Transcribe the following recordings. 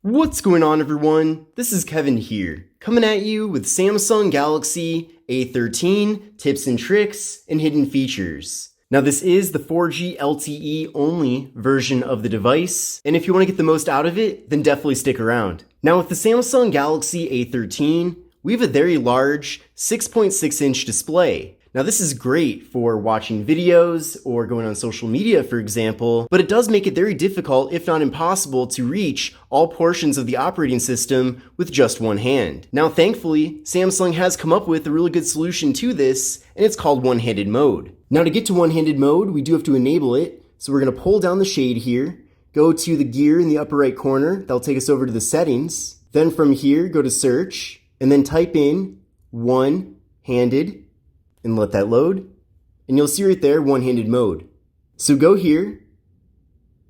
What's going on, everyone? This is Kevin here, coming at you with Samsung Galaxy A13 tips and tricks and hidden features. Now, this is the 4G LTE only version of the device, and if you want to get the most out of it, then definitely stick around. Now, with the Samsung Galaxy A13, we have a very large 6.6-inch display. Now, this is great for watching videos or going on social media, for example, but it does make it very difficult, if not impossible, to reach all portions of the operating system with just one hand. Now, thankfully, Samsung has come up with a really good solution to this, and it's called One-Handed Mode. Now, to get to One-Handed Mode, we do have to enable it, so we're going to pull down the shade here, go to the gear in the upper right corner, that'll take us over to the settings, then from here, go to search, and then type in One-Handed, and let that load, and you'll see right there, One-Handed Mode. So go here,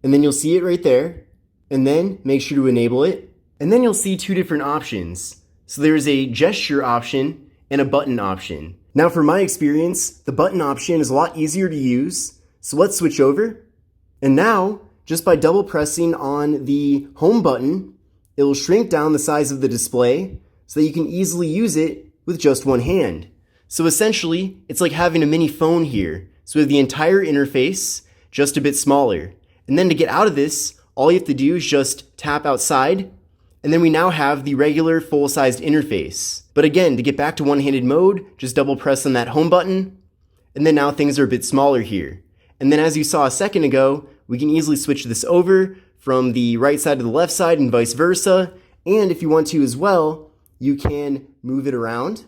and then you'll see it right there, and then make sure to enable it, and then you'll see two different options. So there's a gesture option and a button option. Now, from my experience, the button option is a lot easier to use, so let's switch over. And now, just by double pressing on the home button, it will shrink down the size of the display so that you can easily use it with just one hand. So essentially, it's like having a mini phone here. So we have the entire interface, just a bit smaller. And then to get out of this, all you have to do is just tap outside, and then we now have the regular full-sized interface. But again, to get back to one-handed mode, just double press on that home button, and then now things are a bit smaller here. And then as you saw a second ago, we can easily switch this over from the right side to the left side and vice versa. And if you want to as well, you can move it around.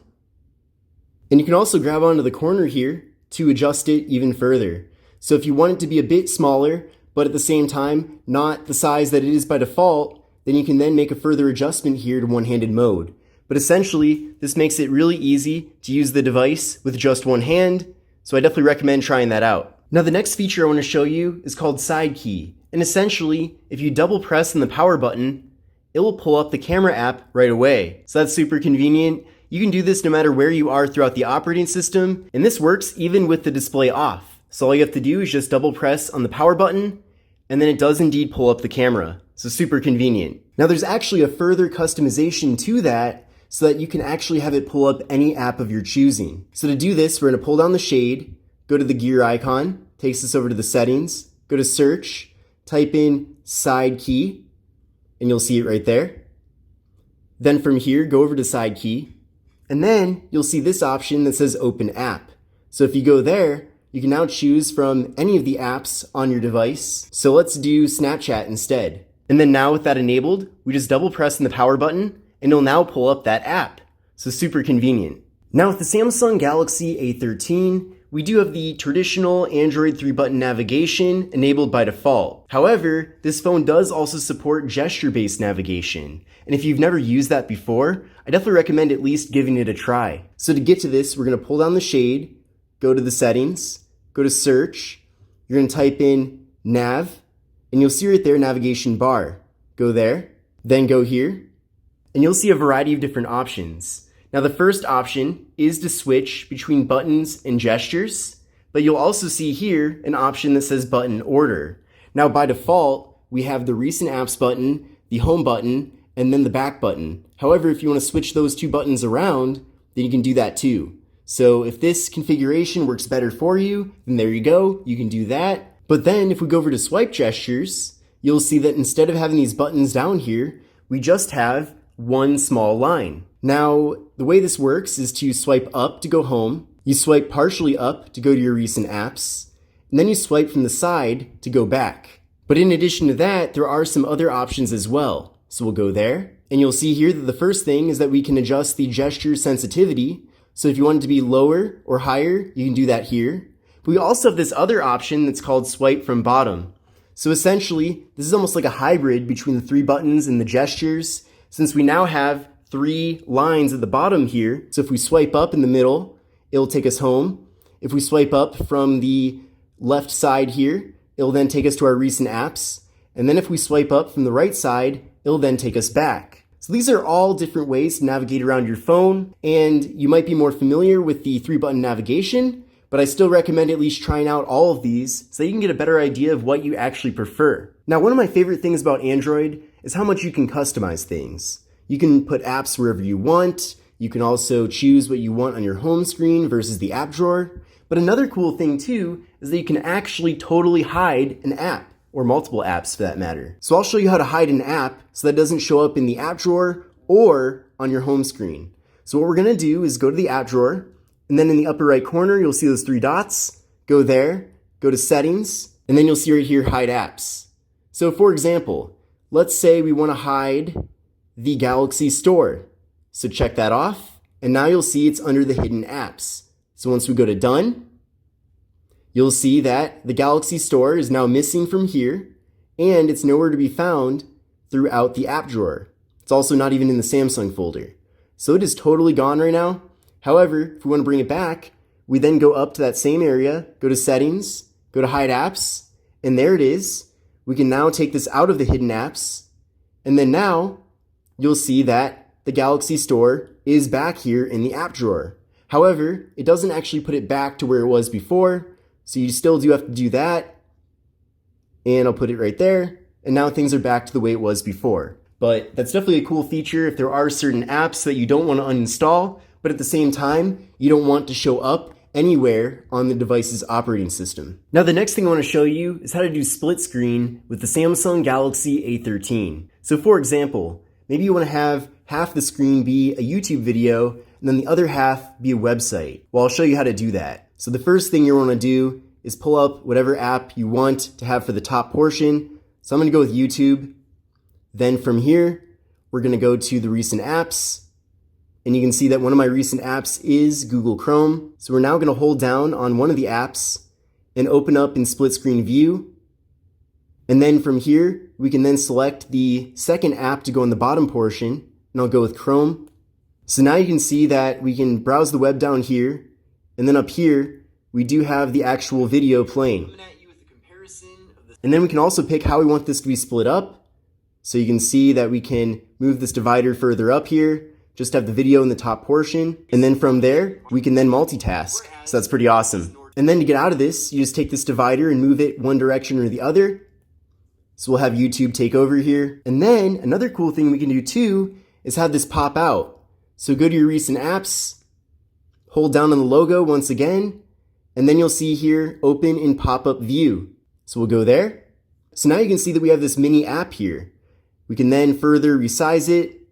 And you can also grab onto the corner here to adjust it even further. So if you want it to be a bit smaller, but at the same time, not the size that it is by default, then you can then make a further adjustment here to one-handed mode. But essentially, this makes it really easy to use the device with just one hand, so I definitely recommend trying that out. Now, the next feature I want to show you is called Side Key. And essentially, if you double press on the power button, it will pull up the camera app right away. So that's super convenient. You can do this no matter where you are throughout the operating system, and this works even with the display off. So all you have to do is just double press on the power button, and then it does indeed pull up the camera. So super convenient. Now there's actually a further customization to that so that you can actually have it pull up any app of your choosing. So to do this, we're going to pull down the shade, go to the gear icon, takes us over to the settings, go to search, type in Side Key, and you'll see it right there. Then from here, go over to Side Key, and then you'll see this option that says Open App. So if you go there, you can now choose from any of the apps on your device. So let's do Snapchat instead. And then now with that enabled, we just double press on the power button and it'll now pull up that app. So super convenient. Now with the Samsung Galaxy A13, we do have the traditional Android 3-button navigation enabled by default. However, this phone does also support gesture-based navigation. And if you've never used that before, I definitely recommend at least giving it a try. So to get to this, we're going to pull down the shade, go to the settings, go to search, you're going to type in nav, and you'll see right there navigation bar. Go there, then go here, and you'll see a variety of different options. Now the first option is to switch between buttons and gestures, but you'll also see here an option that says button order. Now by default, we have the recent apps button, the home button, and then the back button. However, if you want to switch those two buttons around, then you can do that too. So if this configuration works better for you, then there you go, you can do that. But then if we go over to swipe gestures, you'll see that instead of having these buttons down here, we just have one small line. Now, the way this works is to swipe up to go home, you swipe partially up to go to your recent apps, and then you swipe from the side to go back. But in addition to that, there are some other options as well. So we'll go there, and you'll see here that the first thing is that we can adjust the gesture sensitivity. So if you want it to be lower or higher, you can do that here. But we also have this other option that's called swipe from bottom. So essentially, this is almost like a hybrid between the three buttons and the gestures, since we now have three lines at the bottom here. So if we swipe up in the middle, it'll take us home. If we swipe up from the left side here, it'll then take us to our recent apps. And then if we swipe up from the right side, it'll then take us back. So these are all different ways to navigate around your phone, and you might be more familiar with the 3-button navigation, but I still recommend at least trying out all of these so that you can get a better idea of what you actually prefer. Now, one of my favorite things about Android is how much you can customize things. You can put apps wherever you want. You can also choose what you want on your home screen versus the app drawer. But another cool thing too is that you can actually totally hide an app, or multiple apps for that matter. So I'll show you how to hide an app so that it doesn't show up in the app drawer or on your home screen. So what we're gonna do is go to the app drawer, and then in the upper right corner, you'll see those 3 dots. Go there, go to settings, and then you'll see right here, hide apps. So for example, let's say we wanna hide the Galaxy Store. So check that off, and now you'll see it's under the hidden apps. So once we go to done, you'll see that the Galaxy Store is now missing from here, and it's nowhere to be found throughout the app drawer. It's also not even in the Samsung folder. So it is totally gone right now. However, if we want to bring it back, we then go up to that same area, go to settings, go to hide apps, and there it is. We can now take this out of the hidden apps, and then now you'll see that the Galaxy Store is back here in the app drawer. However, it doesn't actually put it back to where it was before, so you still do have to do that. And I'll put it right there, and now things are back to the way it was before. But that's definitely a cool feature if there are certain apps that you don't want to uninstall, but at the same time, you don't want to show up anywhere on the device's operating system. Now the next thing I want to show you is how to do split screen with the Samsung Galaxy A13. So for example, maybe you want to have half the screen be a YouTube video and then the other half be a website. Well, I'll show you how to do that. So the first thing you want to do is pull up whatever app you want to have for the top portion. So I'm going to go with YouTube. Then from here, we're going to go to the recent apps. And you can see that one of my recent apps is Google Chrome. So we're now going to hold down on one of the apps and open up in split screen view. And then from here, we can then select the second app to go in the bottom portion. And I'll go with Chrome. So now you can see that we can browse the web down here. And then up here, we do have the actual video playing. And then we can also pick how we want this to be split up. So you can see that we can move this divider further up here, just have the video in the top portion. And then from there, we can then multitask. So that's pretty awesome. And then to get out of this, you just take this divider and move it one direction or the other. So we'll have YouTube take over here. And then another cool thing we can do too is have this pop out. So go to your recent apps, hold down on the logo once again, and then you'll see here, open in pop-up view. So we'll go there. So now you can see that we have this mini app here. We can then further resize it.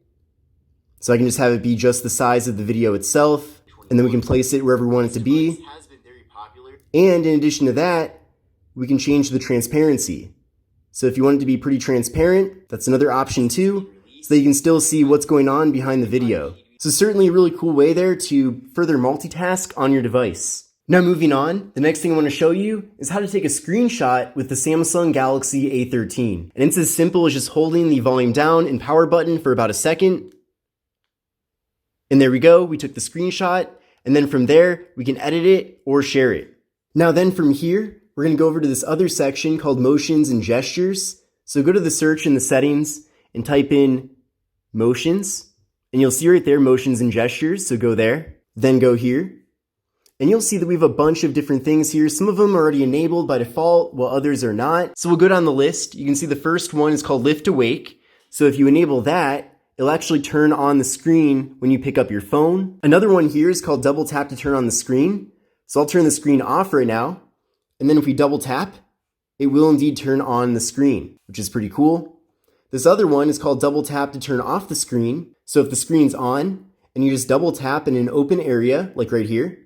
So I can just have it be just the size of the video itself, and then we can place it wherever we want it to be. And in addition to that, we can change the transparency. So if you want it to be pretty transparent, that's another option too, so that you can still see what's going on behind the video. So certainly a really cool way there to further multitask on your device. Now moving on, the next thing I want to show you is how to take a screenshot with the Samsung Galaxy A13. And it's as simple as just holding the volume down and power button for about a second. And there we go, we took the screenshot, and then from there, we can edit it or share it. Now then from here, we're going to go over to this other section called Motions and Gestures. So go to the search in the settings and type in Motions, and you'll see right there, Motions and Gestures, so go there. Then go here, and you'll see that we have a bunch of different things here. Some of them are already enabled by default, while others are not. So we'll go down the list. You can see the first one is called Lift to Wake. So if you enable that, it'll actually turn on the screen when you pick up your phone. Another one here is called Double Tap to turn on the screen. So I'll turn the screen off right now. And then if we double tap, it will indeed turn on the screen, which is pretty cool. This other one is called Double Tap to turn off the screen. So if the screen's on and you just double tap in an open area, like right here,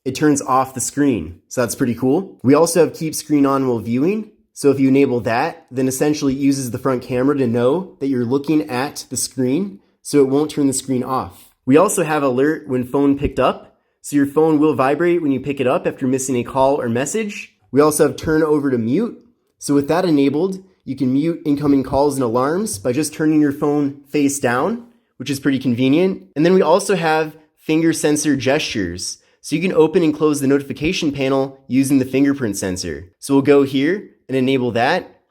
it turns off the screen. So that's pretty cool. We also have Keep Screen On While Viewing. So if you enable that, then essentially it uses the front camera to know that you're looking at the screen, so it won't turn the screen off. We also have Alert when phone picked up, so your phone will vibrate when you pick it up after missing a call or message. We also have Turn Over to Mute. So with that enabled, you can mute incoming calls and alarms by just turning your phone face down, which is pretty convenient. And then we also have Finger Sensor Gestures. So you can open and close the notification panel using the fingerprint sensor. So we'll go here and enable that.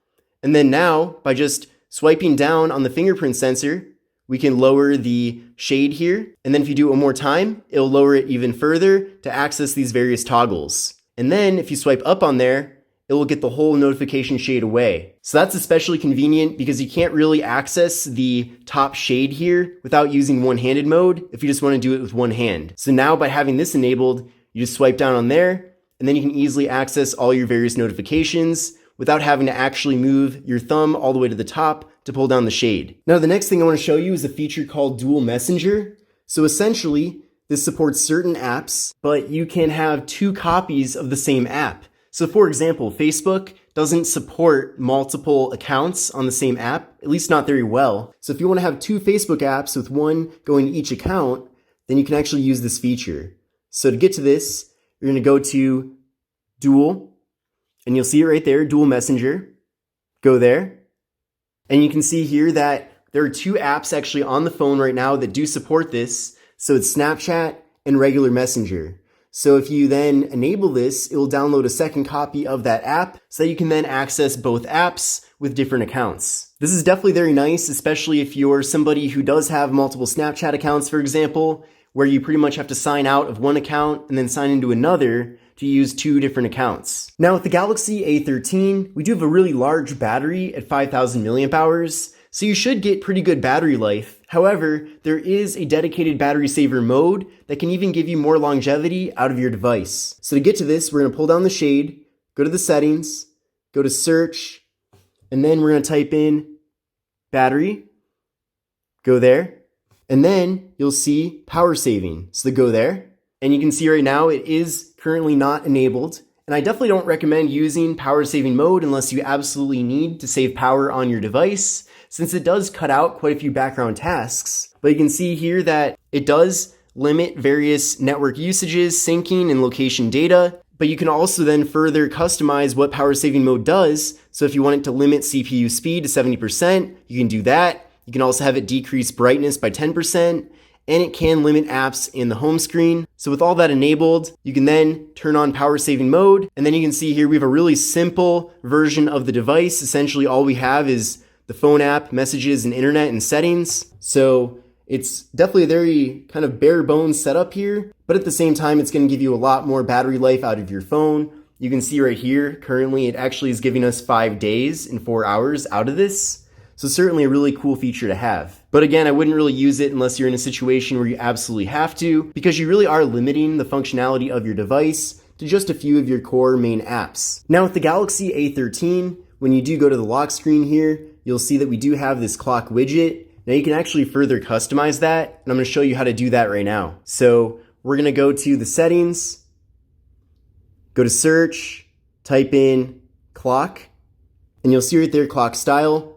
And then now, by just swiping down on the fingerprint sensor, we can lower the shade here. And then if you do it one more time, it'll lower it even further to access these various toggles. And then if you swipe up on there, it will get the whole notification shade away. So that's especially convenient because you can't really access the top shade here without using one-handed mode if you just want to do it with one hand. So now by having this enabled, you just swipe down on there, and then you can easily access all your various notifications without having to actually move your thumb all the way to the top to pull down the shade. Now the next thing I want to show you is a feature called Dual Messenger. So essentially, this supports certain apps, but you can have two copies of the same app. So for example, Facebook doesn't support multiple accounts on the same app, at least not very well. So if you want to have two Facebook apps with one going to each account, then you can actually use this feature. So to get to this, you're going to go to Dual, and you'll see it right there, Dual Messenger. Go there, and you can see here that there are two apps actually on the phone right now that do support this. So it's Snapchat and regular Messenger. So if you then enable this, it will download a second copy of that app so that you can then access both apps with different accounts. This is definitely very nice, especially if you're somebody who does have multiple Snapchat accounts, for example, where you pretty much have to sign out of one account and then sign into another to use two different accounts. Now with the Galaxy A13, we do have a really large battery at 5,000 milliamp hours, so you should get pretty good battery life. However, there is a dedicated battery saver mode that can even give you more longevity out of your device. So to get to this, we're going to pull down the shade, go to the settings, go to search, and then we're going to type in battery, go there, and then you'll see power saving. So go there, and you can see right now it is currently not enabled. And I definitely don't recommend using power saving mode unless you absolutely need to save power on your device, since it does cut out quite a few background tasks. But you can see here that it does limit various network usages, syncing, and location data. But you can also then further customize what power saving mode does. So if you want it to limit CPU speed to 70%, you can do that. You can also have it decrease brightness by 10%, and it can limit apps in the home screen. So with all that enabled, you can then turn on power saving mode, and then you can see here we have a really simple version of the device. Essentially all we have is the phone app, messages, and internet and settings. So it's definitely a very kind of bare bones setup here, but at the same time, it's going to give you a lot more battery life out of your phone. You can see right here, currently it actually is giving us 5 days and 4 hours out of this. So certainly a really cool feature to have. But again, I wouldn't really use it unless you're in a situation where you absolutely have to, because you really are limiting the functionality of your device to just a few of your core main apps. Now with the Galaxy A13, when you do go to the lock screen here, you'll see that we do have this clock widget. Now you can actually further customize that, and I'm going to show you how to do that right now. So we're going to go to the settings, go to search, type in clock, and you'll see right there clock style.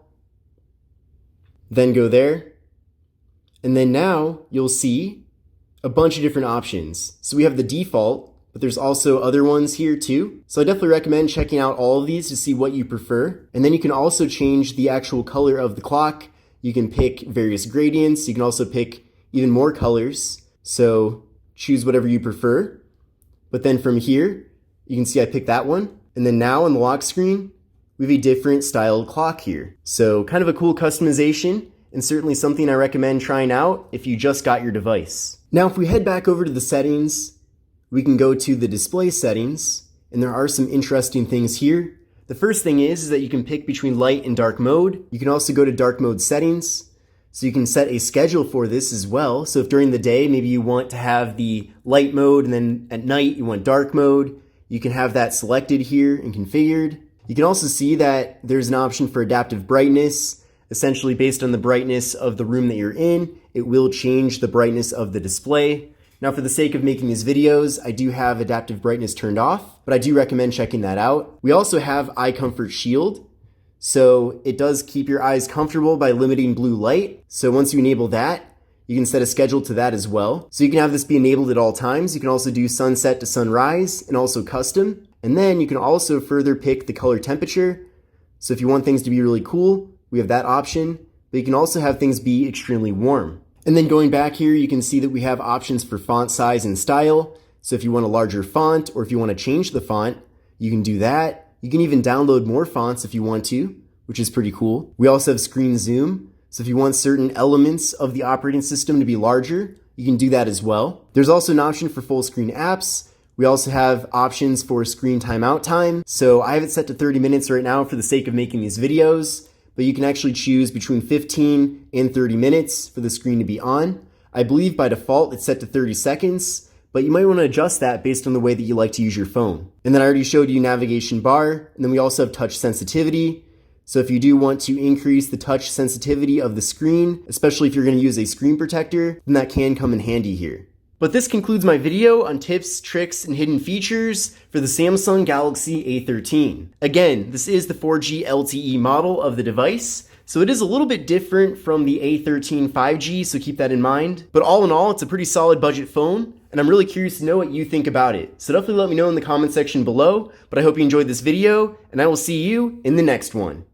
Then go there, and then now you'll see a bunch of different options. So we have the default, but there's also other ones here too. So I definitely recommend checking out all of these to see what you prefer. And then you can also change the actual color of the clock. You can pick various gradients. You can also pick even more colors. So choose whatever you prefer. But then from here, you can see I picked that one. And then now on the lock screen, we have a different style clock here. So kind of a cool customization, and certainly something I recommend trying out if you just got your device. Now if we head back over to the settings, we can go to the display settings, and there are some interesting things here. The first thing is that you can pick between light and dark mode. You can also go to dark mode settings, so you can set a schedule for this as well. So if during the day maybe you want to have the light mode, and then at night you want dark mode, you can have that selected here and configured. You can also see that there's an option for adaptive brightness. Essentially based on the brightness of the room that you're in, it will change the brightness of the display. Now for the sake of making these videos, I do have adaptive brightness turned off, but I do recommend checking that out. We also have Eye Comfort Shield. So it does keep your eyes comfortable by limiting blue light. So once you enable that, you can set a schedule to that as well. So you can have this be enabled at all times. You can also do sunset to sunrise and also custom. And then you can also further pick the color temperature. So if you want things to be really cool, we have that option, but you can also have things be extremely warm. And then going back here, you can see that we have options for font size and style. So if you want a larger font, or if you want to change the font, you can do that. You can even download more fonts if you want to, which is pretty cool. We also have screen zoom. So if you want certain elements of the operating system to be larger, you can do that as well. There's also an option for full screen apps, We also have options for screen timeout time. So I have it set to 30 minutes right now for the sake of making these videos, but you can actually choose between 15 and 30 minutes for the screen to be on. I believe by default it's set to 30 seconds, but you might want to adjust that based on the way that you like to use your phone. And then I already showed you navigation bar, and then we also have touch sensitivity. So if you do want to increase the touch sensitivity of the screen, especially if you're going to use a screen protector, then that can come in handy here. But this concludes my video on tips, tricks, and hidden features for the Samsung Galaxy A13. Again, this is the 4G LTE model of the device, so it is a little bit different from the A13 5G, so keep that in mind. But all in all, it's a pretty solid budget phone, and I'm really curious to know what you think about it. So definitely let me know in the comment section below, but I hope you enjoyed this video, and I will see you in the next one.